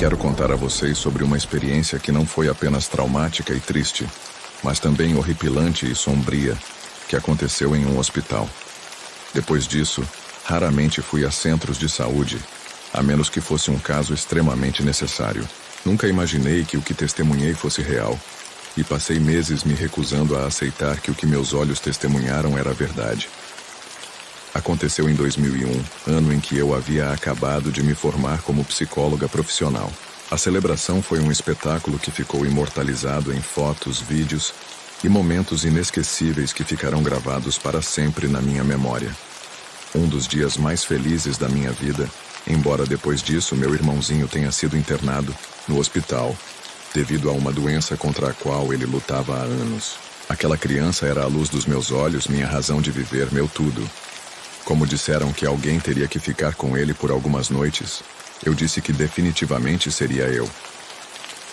Quero contar a vocês sobre uma experiência que não foi apenas traumática e triste, mas também horripilante e sombria, que aconteceu em um hospital. Depois disso, raramente fui a centros de saúde, a menos que fosse um caso extremamente necessário. Nunca imaginei que o que testemunhei fosse real, e passei meses me recusando a aceitar que o que meus olhos testemunharam era verdade. Aconteceu em 2001, ano em que eu havia acabado de me formar como psicóloga profissional. A celebração foi um espetáculo que ficou imortalizado em fotos, vídeos e momentos inesquecíveis que ficarão gravados para sempre na minha memória. Um dos dias mais felizes da minha vida, embora depois disso meu irmãozinho tenha sido internado no hospital, devido a uma doença contra a qual ele lutava há anos. Aquela criança era a luz dos meus olhos, minha razão de viver, meu tudo. Como disseram que alguém teria que ficar com ele por algumas noites, eu disse que definitivamente seria eu.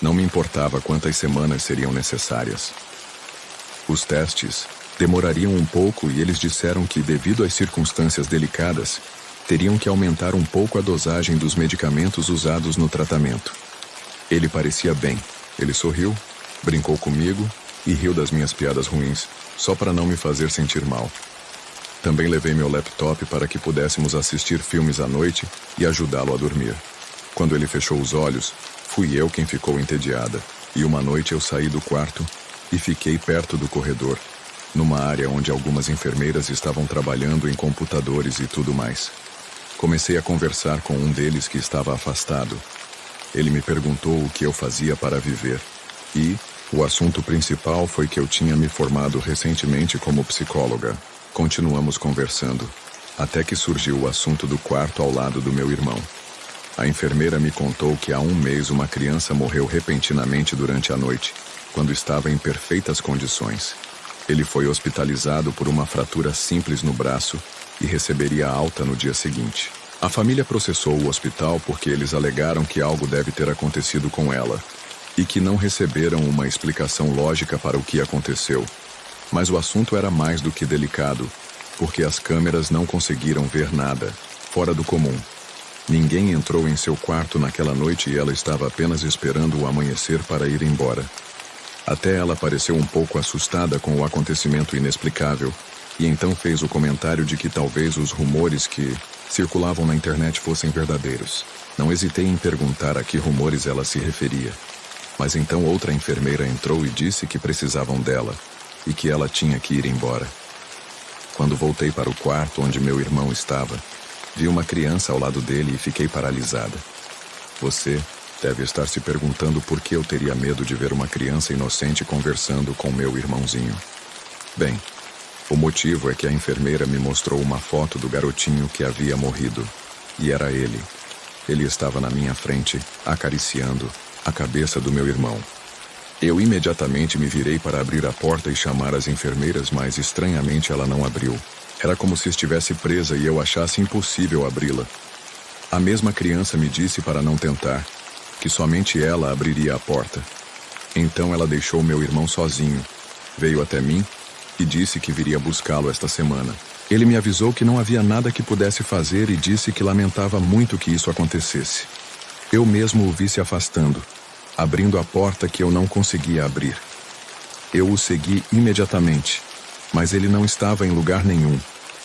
Não me importava quantas semanas seriam necessárias. Os testes demorariam um pouco e eles disseram que, devido às circunstâncias delicadas, teriam que aumentar um pouco a dosagem dos medicamentos usados no tratamento. Ele parecia bem. Ele sorriu, brincou comigo e riu das minhas piadas ruins, só para não me fazer sentir mal. Também levei meu laptop para que pudéssemos assistir filmes à noite e ajudá-lo a dormir. Quando ele fechou os olhos, fui eu quem ficou entediada. E uma noite eu saí do quarto e fiquei perto do corredor, numa área onde algumas enfermeiras estavam trabalhando em computadores e tudo mais. Comecei a conversar com um deles que estava afastado. Ele me perguntou o que eu fazia para viver. E o assunto principal foi que eu tinha me formado recentemente como psicóloga. Continuamos conversando, até que surgiu o assunto do quarto ao lado do meu irmão. A enfermeira me contou que há um mês uma criança morreu repentinamente durante a noite, quando estava em perfeitas condições. Ele foi hospitalizado por uma fratura simples no braço e receberia alta no dia seguinte. A família processou o hospital porque eles alegaram que algo deve ter acontecido com ela e que não receberam uma explicação lógica para o que aconteceu. Mas o assunto era mais do que delicado, porque as câmeras não conseguiram ver nada, fora do comum. Ninguém entrou em seu quarto naquela noite e ela estava apenas esperando o amanhecer para ir embora. Até ela pareceu um pouco assustada com o acontecimento inexplicável, e então fez o comentário de que talvez os rumores que circulavam na internet fossem verdadeiros. Não hesitei em perguntar a que rumores ela se referia. Mas então outra enfermeira entrou e disse que precisavam dela, e que ela tinha que ir embora. Quando voltei para o quarto onde meu irmão estava, vi uma criança ao lado dele e fiquei paralisada. Você deve estar se perguntando por que eu teria medo de ver uma criança inocente conversando com meu irmãozinho. Bem, o motivo é que a enfermeira me mostrou uma foto do garotinho que havia morrido, e era ele. Ele estava na minha frente, acariciando a cabeça do meu irmão. Eu imediatamente me virei para abrir a porta e chamar as enfermeiras, mas estranhamente ela não abriu. Era como se estivesse presa e eu achasse impossível abri-la. A mesma criança me disse para não tentar, que somente ela abriria a porta. Então ela deixou meu irmão sozinho, veio até mim e disse que viria buscá-lo esta semana. Ele me avisou que não havia nada que pudesse fazer e disse que lamentava muito que isso acontecesse. Eu mesmo o vi se afastando, abrindo a porta que eu não conseguia abrir. Eu o segui imediatamente, mas ele não estava em lugar nenhum.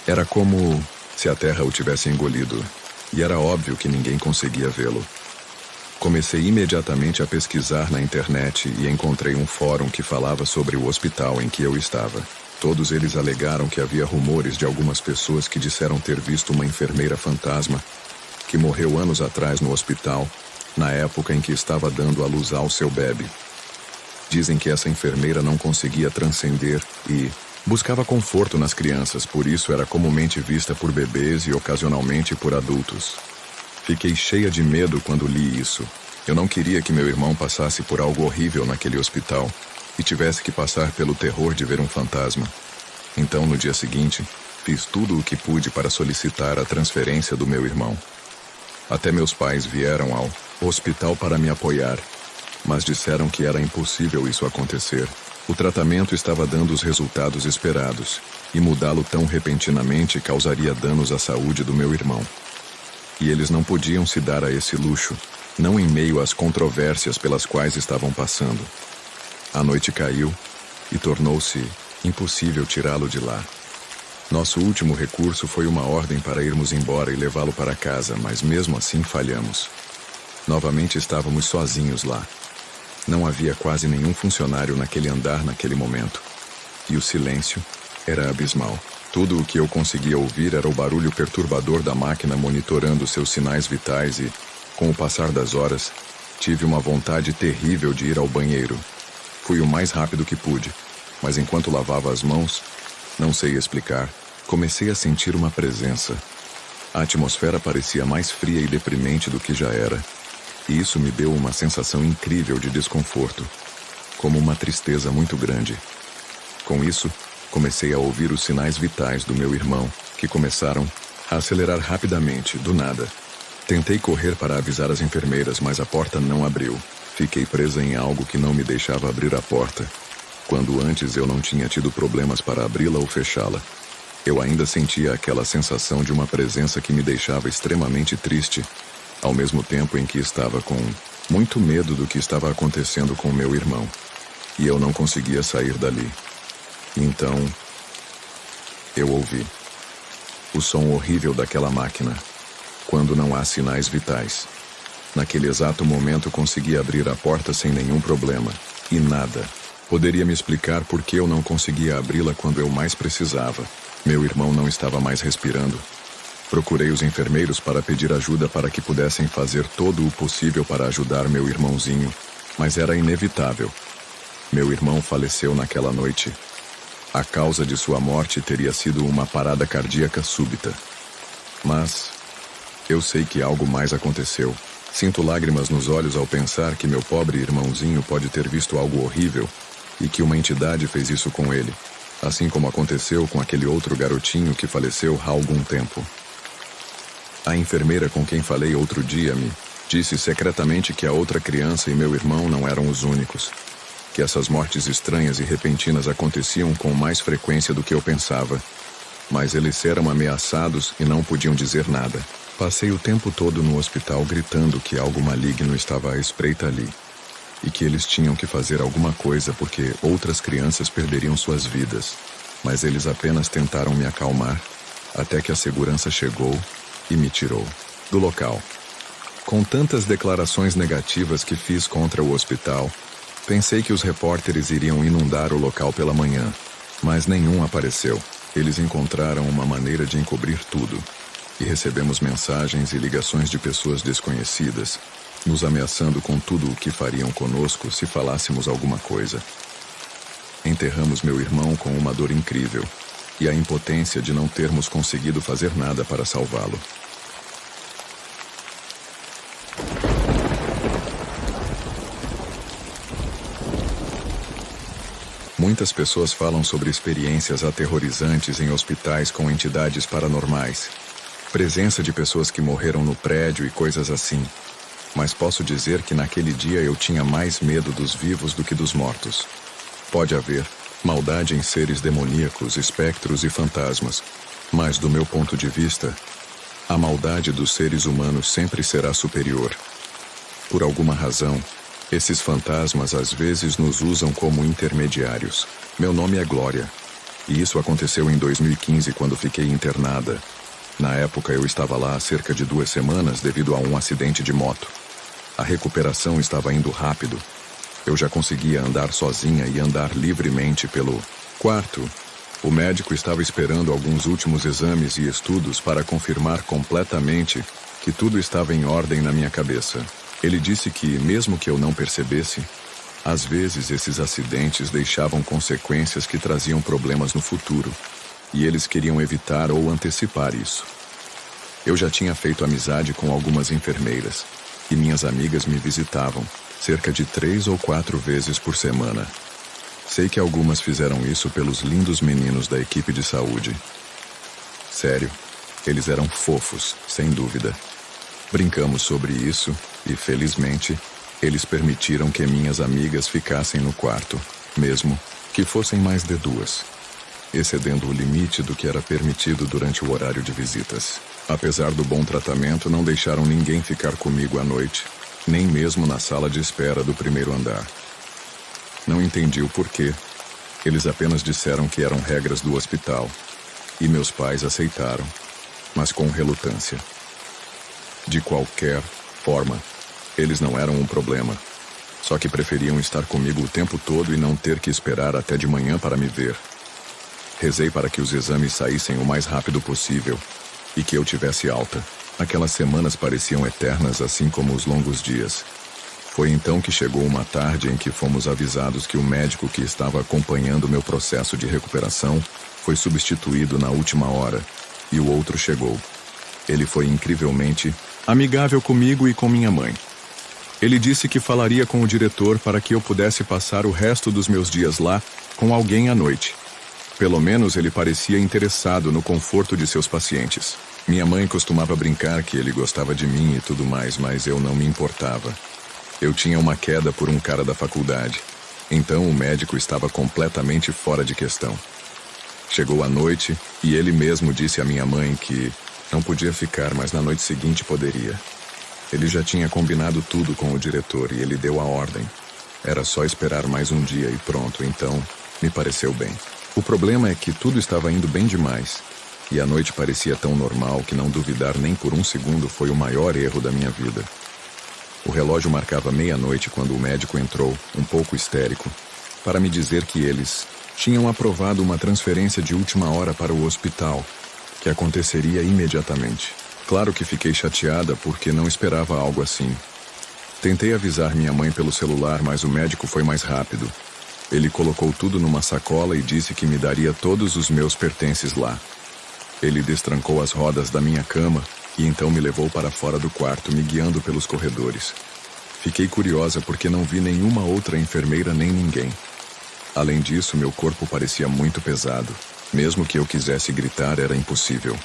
Era como se a terra o tivesse engolido, e era óbvio que ninguém conseguia vê-lo. Comecei imediatamente a pesquisar na internet e encontrei um fórum que falava sobre o hospital em que eu estava. Todos eles alegaram que havia rumores de algumas pessoas que disseram ter visto uma enfermeira fantasma que morreu anos atrás no hospital, na época em que estava dando à luz ao seu bebê. Dizem que essa enfermeira não conseguia transcender e buscava conforto nas crianças, por isso era comumente vista por bebês e ocasionalmente por adultos. Fiquei cheia de medo quando li isso. Eu não queria que meu irmão passasse por algo horrível naquele hospital e tivesse que passar pelo terror de ver um fantasma. Então, no dia seguinte, fiz tudo o que pude para solicitar a transferência do meu irmão. Até meus pais vieram ao hospital para me apoiar, mas disseram que era impossível isso acontecer. O tratamento estava dando os resultados esperados, e mudá-lo tão repentinamente causaria danos à saúde do meu irmão. E eles não podiam se dar a esse luxo, não em meio às controvérsias pelas quais estavam passando. A noite caiu e tornou-se impossível tirá-lo de lá. Nosso último recurso foi uma ordem para irmos embora e levá-lo para casa, mas mesmo assim falhamos. Novamente estávamos sozinhos lá. Não havia quase nenhum funcionário naquele andar naquele momento. E o silêncio era abismal. Tudo o que eu conseguia ouvir era o barulho perturbador da máquina monitorando seus sinais vitais e, com o passar das horas, tive uma vontade terrível de ir ao banheiro. Fui o mais rápido que pude, mas enquanto lavava as mãos, não sei explicar, comecei a sentir uma presença. A atmosfera parecia mais fria e deprimente do que já era, e isso me deu uma sensação incrível de desconforto, como uma tristeza muito grande. Com isso, comecei a ouvir os sinais vitais do meu irmão, que começaram a acelerar rapidamente, do nada. Tentei correr para avisar as enfermeiras, mas a porta não abriu. Fiquei presa em algo que não me deixava abrir a porta, quando antes eu não tinha tido problemas para abri-la ou fechá-la. Eu ainda sentia aquela sensação de uma presença que me deixava extremamente triste, ao mesmo tempo em que estava com muito medo do que estava acontecendo com meu irmão. E eu não conseguia sair dali. Então, eu ouvi o som horrível daquela máquina, quando não há sinais vitais. Naquele exato momento consegui abrir a porta sem nenhum problema, e nada poderia me explicar por que eu não conseguia abri-la quando eu mais precisava. Meu irmão não estava mais respirando. Procurei os enfermeiros para pedir ajuda para que pudessem fazer todo o possível para ajudar meu irmãozinho, mas era inevitável. Meu irmão faleceu naquela noite. A causa de sua morte teria sido uma parada cardíaca súbita. Mas eu sei que algo mais aconteceu. Sinto lágrimas nos olhos ao pensar que meu pobre irmãozinho pode ter visto algo horrível e que uma entidade fez isso com ele, assim como aconteceu com aquele outro garotinho que faleceu há algum tempo. A enfermeira com quem falei outro dia me disse secretamente que a outra criança e meu irmão não eram os únicos, que essas mortes estranhas e repentinas aconteciam com mais frequência do que eu pensava, mas eles eram ameaçados e não podiam dizer nada. Passei o tempo todo no hospital gritando que algo maligno estava à espreita ali, e que eles tinham que fazer alguma coisa porque outras crianças perderiam suas vidas, mas eles apenas tentaram me acalmar, até que a segurança chegou e me tirou do local. Com tantas declarações negativas que fiz contra o hospital, pensei que os repórteres iriam inundar o local pela manhã, mas nenhum apareceu. Eles encontraram uma maneira de encobrir tudo, e recebemos mensagens e ligações de pessoas desconhecidas, nos ameaçando com tudo o que fariam conosco se falássemos alguma coisa. Enterramos meu irmão com uma dor incrível, e a impotência de não termos conseguido fazer nada para salvá-lo. Muitas pessoas falam sobre experiências aterrorizantes em hospitais com entidades paranormais, presença de pessoas que morreram no prédio e coisas assim. Mas posso dizer que naquele dia eu tinha mais medo dos vivos do que dos mortos. Pode haver maldade em seres demoníacos, espectros e fantasmas, mas do meu ponto de vista, a maldade dos seres humanos sempre será superior. Por alguma razão, esses fantasmas às vezes nos usam como intermediários. Meu nome é Glória, e isso aconteceu em 2015 quando fiquei internada. Na época eu estava lá há cerca de 2 semanas devido a um acidente de moto. A recuperação estava indo rápido. Eu já conseguia andar sozinha e andar livremente pelo quarto. O médico estava esperando alguns últimos exames e estudos para confirmar completamente que tudo estava em ordem na minha cabeça. Ele disse que, mesmo que eu não percebesse, às vezes esses acidentes deixavam consequências que traziam problemas no futuro, e eles queriam evitar ou antecipar isso. Eu já tinha feito amizade com algumas enfermeiras, e minhas amigas me visitavam, cerca de 3 ou 4 vezes por semana. Sei que algumas fizeram isso pelos lindos meninos da equipe de saúde. Sério, eles eram fofos, sem dúvida. Brincamos sobre isso e, felizmente, eles permitiram que minhas amigas ficassem no quarto, mesmo que fossem mais de 2, excedendo o limite do que era permitido durante o horário de visitas. Apesar do bom tratamento, não deixaram ninguém ficar comigo à noite, nem mesmo na sala de espera do primeiro andar. Não entendi o porquê. Eles apenas disseram que eram regras do hospital, e meus pais aceitaram, mas com relutância. De qualquer forma, eles não eram um problema, só que preferiam estar comigo o tempo todo e não ter que esperar até de manhã para me ver. Rezei para que os exames saíssem o mais rápido possível e que eu tivesse alta. Aquelas semanas pareciam eternas, assim como os longos dias. Foi então que chegou uma tarde em que fomos avisados que o médico que estava acompanhando meu processo de recuperação foi substituído na última hora, e o outro chegou. Ele foi incrivelmente amigável comigo e com minha mãe. Ele disse que falaria com o diretor para que eu pudesse passar o resto dos meus dias lá com alguém à noite. Pelo menos ele parecia interessado no conforto de seus pacientes. Minha mãe costumava brincar que ele gostava de mim e tudo mais, mas eu não me importava. Eu tinha uma queda por um cara da faculdade, então o médico estava completamente fora de questão. Chegou a noite e ele mesmo disse à minha mãe que não podia ficar, mas na noite seguinte poderia. Ele já tinha combinado tudo com o diretor e ele deu a ordem. Era só esperar mais um dia e pronto, então me pareceu bem. O problema é que tudo estava indo bem demais, e a noite parecia tão normal que não duvidar nem por um segundo foi o maior erro da minha vida. O relógio marcava meia-noite quando o médico entrou, um pouco histérico, para me dizer que eles tinham aprovado uma transferência de última hora para o hospital, que aconteceria imediatamente. Claro que fiquei chateada porque não esperava algo assim. Tentei avisar minha mãe pelo celular, mas o médico foi mais rápido. Ele colocou tudo numa sacola e disse que me daria todos os meus pertences lá. Ele destrancou as rodas da minha cama e então me levou para fora do quarto, me guiando pelos corredores. Fiquei curiosa porque não vi nenhuma outra enfermeira nem ninguém. Além disso, meu corpo parecia muito pesado. Mesmo que eu quisesse gritar, era impossível.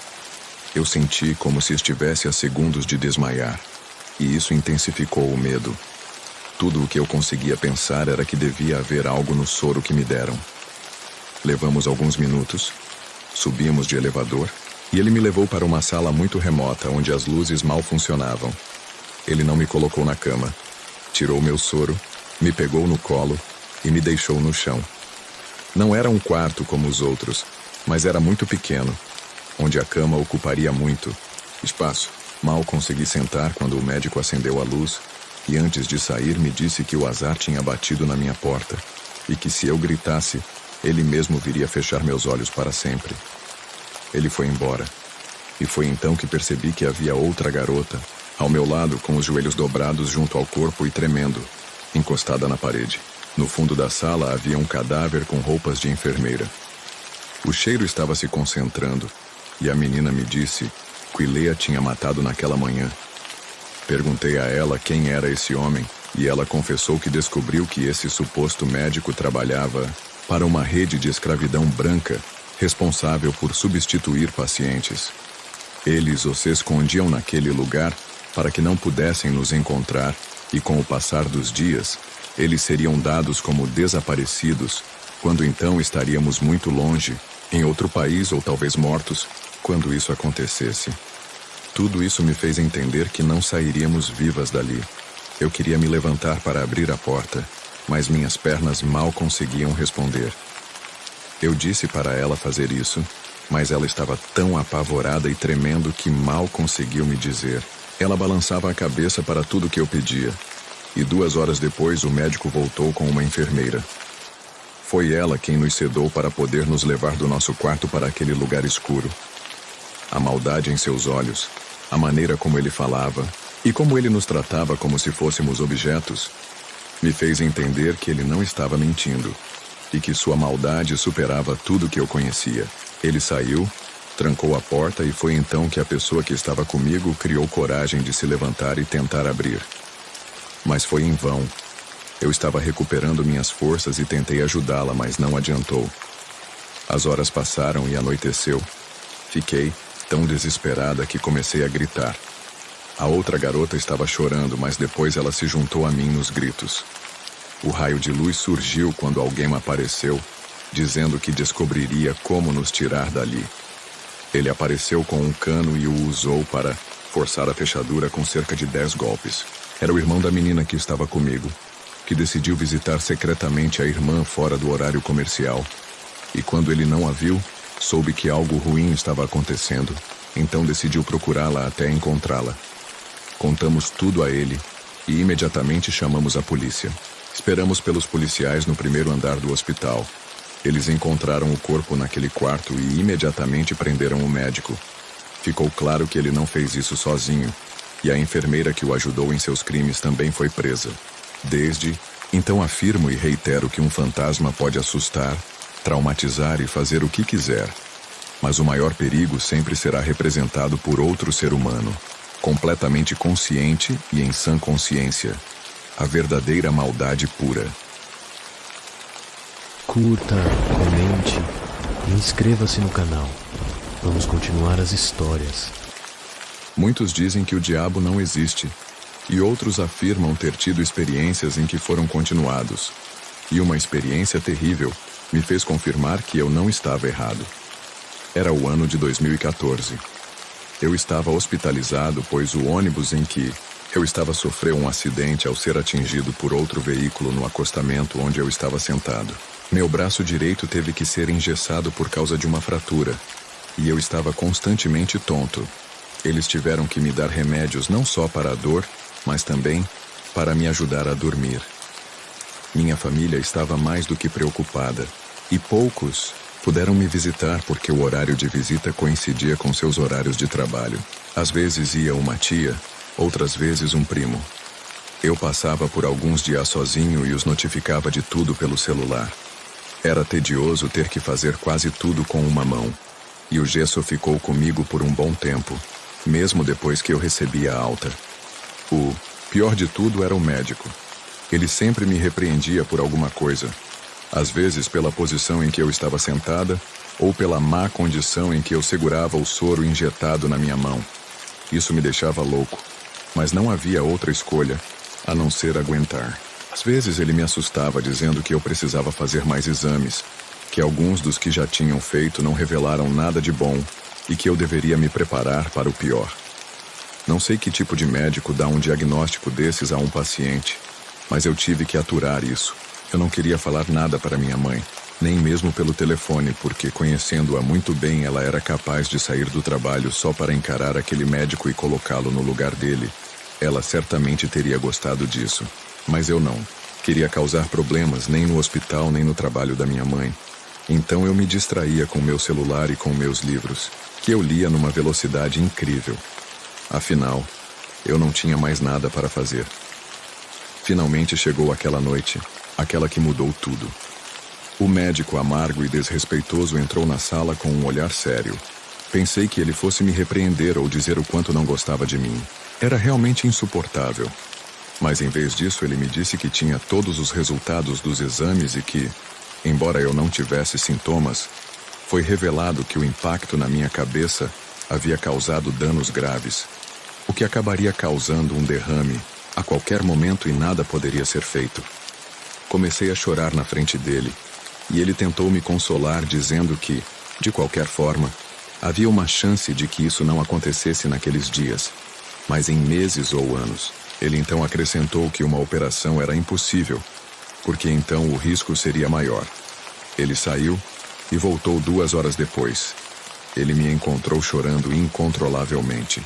Eu senti como se estivesse a segundos de desmaiar, e isso intensificou o medo. Tudo o que eu conseguia pensar era que devia haver algo no soro que me deram. Levamos alguns minutos, subimos de elevador, e ele me levou para uma sala muito remota, onde as luzes mal funcionavam. Ele não me colocou na cama, tirou meu soro, me pegou no colo e me deixou no chão. Não era um quarto como os outros, mas era muito pequeno, onde a cama ocuparia muito espaço. Mal consegui sentar quando o médico acendeu a luz, e antes de sair me disse que o azar tinha batido na minha porta, e que se eu gritasse, ele mesmo viria fechar meus olhos para sempre. Ele foi embora, e foi então que percebi que havia outra garota, ao meu lado com os joelhos dobrados junto ao corpo e tremendo, encostada na parede. No fundo da sala havia um cadáver com roupas de enfermeira. O cheiro estava se concentrando, e a menina me disse que Leia tinha matado naquela manhã. Perguntei a ela quem era esse homem, e ela confessou que descobriu que esse suposto médico trabalhava para uma rede de escravidão branca, responsável por substituir pacientes. Eles os escondiam naquele lugar para que não pudessem nos encontrar, e com o passar dos dias, eles seriam dados como desaparecidos, quando então estaríamos muito longe, em outro país ou talvez mortos, quando isso acontecesse. Tudo isso me fez entender que não sairíamos vivas dali. Eu queria me levantar para abrir a porta, mas minhas pernas mal conseguiam responder. Eu disse para ela fazer isso, mas ela estava tão apavorada e tremendo que mal conseguiu me dizer. Ela balançava a cabeça para tudo que eu pedia, e 2 horas depois o médico voltou com uma enfermeira. Foi ela quem nos sedou para poder nos levar do nosso quarto para aquele lugar escuro. A maldade em seus olhos, a maneira como ele falava e como ele nos tratava como se fôssemos objetos, me fez entender que ele não estava mentindo e que sua maldade superava tudo que eu conhecia. Ele saiu, trancou a porta e foi então que a pessoa que estava comigo criou coragem de se levantar e tentar abrir. Mas foi em vão. Eu estava recuperando minhas forças e tentei ajudá-la, mas não adiantou. As horas passaram e anoiteceu. Fiquei tão desesperada que comecei a gritar. A outra garota estava chorando, mas depois ela se juntou a mim nos gritos. O raio de luz surgiu quando alguém apareceu, dizendo que descobriria como nos tirar dali. Ele apareceu com um cano e o usou para forçar a fechadura com cerca de 10 golpes. Era o irmão da menina que estava comigo, que decidiu visitar secretamente a irmã fora do horário comercial. E quando ele não a viu, soube que algo ruim estava acontecendo, então decidiu procurá-la até encontrá-la. Contamos tudo a ele e imediatamente chamamos a polícia. Esperamos pelos policiais no primeiro andar do hospital. Eles encontraram o corpo naquele quarto e imediatamente prenderam o médico. Ficou claro que ele não fez isso sozinho, e a enfermeira que o ajudou em seus crimes também foi presa. Desde então afirmo e reitero que um fantasma pode assustar, traumatizar e fazer o que quiser. Mas o maior perigo sempre será representado por outro ser humano, completamente consciente e em sã consciência. A verdadeira maldade pura. Curta, comente e inscreva-se no canal. Vamos continuar as histórias. Muitos dizem que o diabo não existe, e outros afirmam ter tido experiências em que foram continuados. E uma experiência terrível me fez confirmar que eu não estava errado. Era o ano de 2014. Eu estava hospitalizado, pois o ônibus em que eu estava sofreu um acidente ao ser atingido por outro veículo no acostamento onde eu estava sentado. Meu braço direito teve que ser engessado por causa de uma fratura, e eu estava constantemente tonto. Eles tiveram que me dar remédios não só para a dor, mas também para me ajudar a dormir. Minha família estava mais do que preocupada, e poucos puderam me visitar porque o horário de visita coincidia com seus horários de trabalho. Às vezes ia uma tia, outras vezes um primo. Eu passava por alguns dias sozinho e os notificava de tudo pelo celular. Era tedioso ter que fazer quase tudo com uma mão. E o gesso ficou comigo por um bom tempo, mesmo depois que eu recebi a alta. O pior de tudo era o médico. Ele sempre me repreendia por alguma coisa, às vezes pela posição em que eu estava sentada, ou pela má condição em que eu segurava o soro injetado na minha mão. Isso me deixava louco, mas não havia outra escolha, a não ser aguentar. Às vezes ele me assustava dizendo que eu precisava fazer mais exames, que alguns dos que já tinham feito não revelaram nada de bom e que eu deveria me preparar para o pior. Não sei que tipo de médico dá um diagnóstico desses a um paciente, mas eu tive que aturar isso. Eu não queria falar nada para minha mãe, nem mesmo pelo telefone, porque conhecendo-a muito bem, ela era capaz de sair do trabalho só para encarar aquele médico e colocá-lo no lugar dele. Ela certamente teria gostado disso, mas eu não. Queria causar problemas nem no hospital nem no trabalho da minha mãe. Então eu me distraía com meu celular e com meus livros, que eu lia numa velocidade incrível. Afinal, eu não tinha mais nada para fazer. Finalmente chegou aquela noite, aquela que mudou tudo. O médico amargo e desrespeitoso entrou na sala com um olhar sério. Pensei que ele fosse me repreender ou dizer o quanto não gostava de mim. Era realmente insuportável. Mas em vez disso, ele me disse que tinha todos os resultados dos exames e que, embora eu não tivesse sintomas, foi revelado que o impacto na minha cabeça havia causado danos graves, o que acabaria causando um derrame a qualquer momento e nada poderia ser feito. Comecei a chorar na frente dele, e ele tentou me consolar dizendo que, de qualquer forma, havia uma chance de que isso não acontecesse naqueles dias, mas em meses ou anos. Ele então acrescentou que uma operação era impossível, porque então o risco seria maior. Ele saiu e voltou 2 horas depois. Ele me encontrou chorando incontrolavelmente.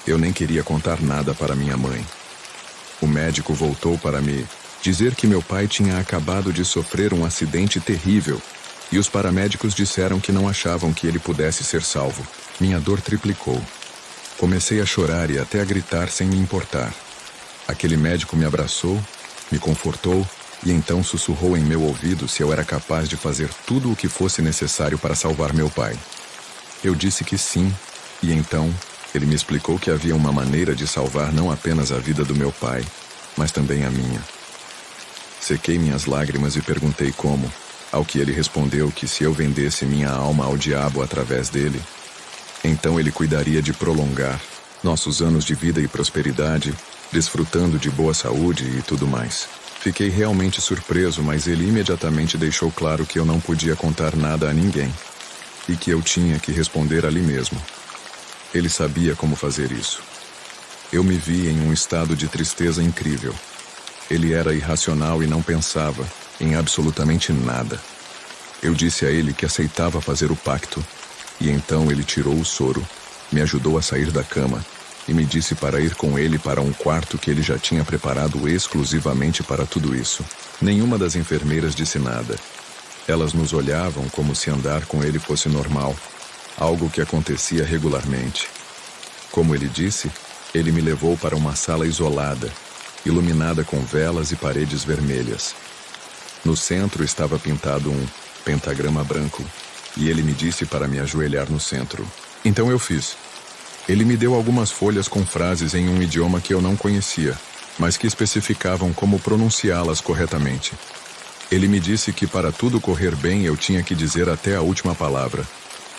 Eu nem queria contar nada para minha mãe. O médico voltou para me dizer que meu pai tinha acabado de sofrer um acidente terrível, e os paramédicos disseram que não achavam que ele pudesse ser salvo. Minha dor triplicou. Comecei a chorar e até a gritar sem me importar. Aquele médico me abraçou, me confortou e então sussurrou em meu ouvido se eu era capaz de fazer tudo o que fosse necessário para salvar meu pai. Eu disse que sim, e então ele me explicou que havia uma maneira de salvar não apenas a vida do meu pai, mas também a minha. Sequei minhas lágrimas e perguntei como, ao que ele respondeu que se eu vendesse minha alma ao diabo através dele, então ele cuidaria de prolongar nossos anos de vida e prosperidade, desfrutando de boa saúde e tudo mais. Fiquei realmente surpreso, mas ele imediatamente deixou claro que eu não podia contar nada a ninguém e que eu tinha que responder ali mesmo. Ele sabia como fazer isso. Eu me vi em um estado de tristeza incrível. Ele era irracional e não pensava em absolutamente nada. Eu disse a ele que aceitava fazer o pacto, e então ele tirou o soro, me ajudou a sair da cama e me disse para ir com ele para um quarto que ele já tinha preparado exclusivamente para tudo isso. Nenhuma das enfermeiras disse nada. Elas nos olhavam como se andar com ele fosse normal, algo que acontecia regularmente. Como ele disse, ele me levou para uma sala isolada, iluminada com velas e paredes vermelhas. No centro estava pintado um pentagrama branco, e ele me disse para me ajoelhar no centro. Então eu fiz. Ele me deu algumas folhas com frases em um idioma que eu não conhecia, mas que especificavam como pronunciá-las corretamente. Ele me disse que para tudo correr bem eu tinha que dizer até a última palavra,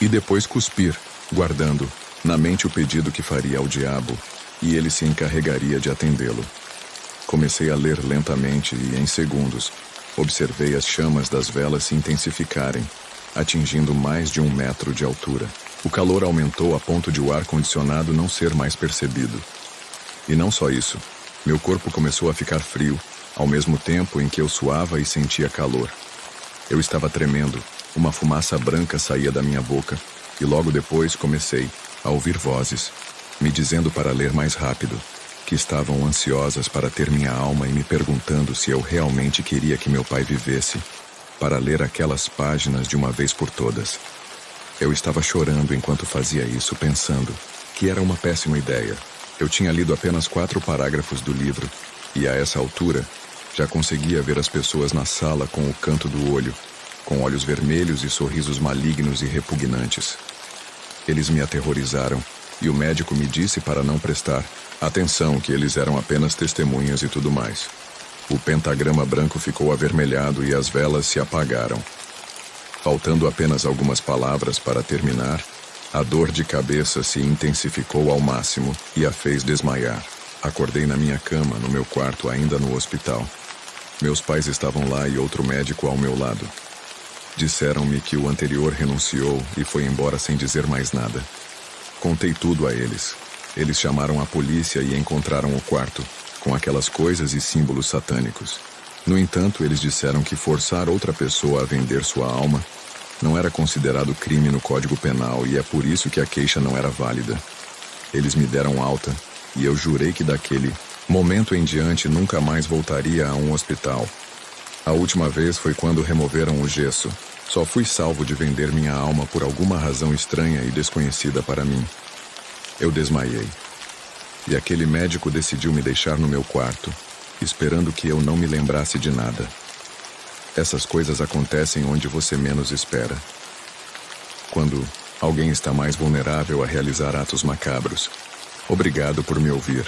e depois cuspir, guardando na mente o pedido que faria ao diabo, e ele se encarregaria de atendê-lo. Comecei a ler lentamente e, em segundos, observei as chamas das velas se intensificarem, atingindo mais de 1 metro de altura. O calor aumentou a ponto de o ar-condicionado não ser mais percebido. E não só isso, meu corpo começou a ficar frio, ao mesmo tempo em que eu suava e sentia calor. Eu estava tremendo, uma fumaça branca saía da minha boca, e logo depois comecei a ouvir vozes, me dizendo para ler mais rápido, que estavam ansiosas para ter minha alma e me perguntando se eu realmente queria que meu pai vivesse, para ler aquelas páginas de uma vez por todas. Eu estava chorando enquanto fazia isso, pensando que era uma péssima ideia. Eu tinha lido apenas 4 parágrafos do livro, e a essa altura, já conseguia ver as pessoas na sala com o canto do olho, com olhos vermelhos e sorrisos malignos e repugnantes. Eles me aterrorizaram, e o médico me disse para não prestar atenção, que eles eram apenas testemunhas e tudo mais. O pentagrama branco ficou avermelhado e as velas se apagaram. Faltando apenas algumas palavras para terminar, a dor de cabeça se intensificou ao máximo e a fez desmaiar. Acordei na minha cama, no meu quarto, ainda no hospital. Meus pais estavam lá e outro médico ao meu lado. Disseram-me que o anterior renunciou e foi embora sem dizer mais nada. Contei tudo a eles. Eles chamaram a polícia e encontraram o quarto, com aquelas coisas e símbolos satânicos. No entanto, eles disseram que forçar outra pessoa a vender sua alma não era considerado crime no Código Penal e é por isso que a queixa não era válida. Eles me deram alta e eu jurei que daquele momento em diante nunca mais voltaria a um hospital. A última vez foi quando removeram o gesso. Só fui salvo de vender minha alma por alguma razão estranha e desconhecida para mim. Eu desmaiei. E aquele médico decidiu me deixar no meu quarto, esperando que eu não me lembrasse de nada. Essas coisas acontecem onde você menos espera. Quando alguém está mais vulnerável a realizar atos macabros. Obrigado por me ouvir.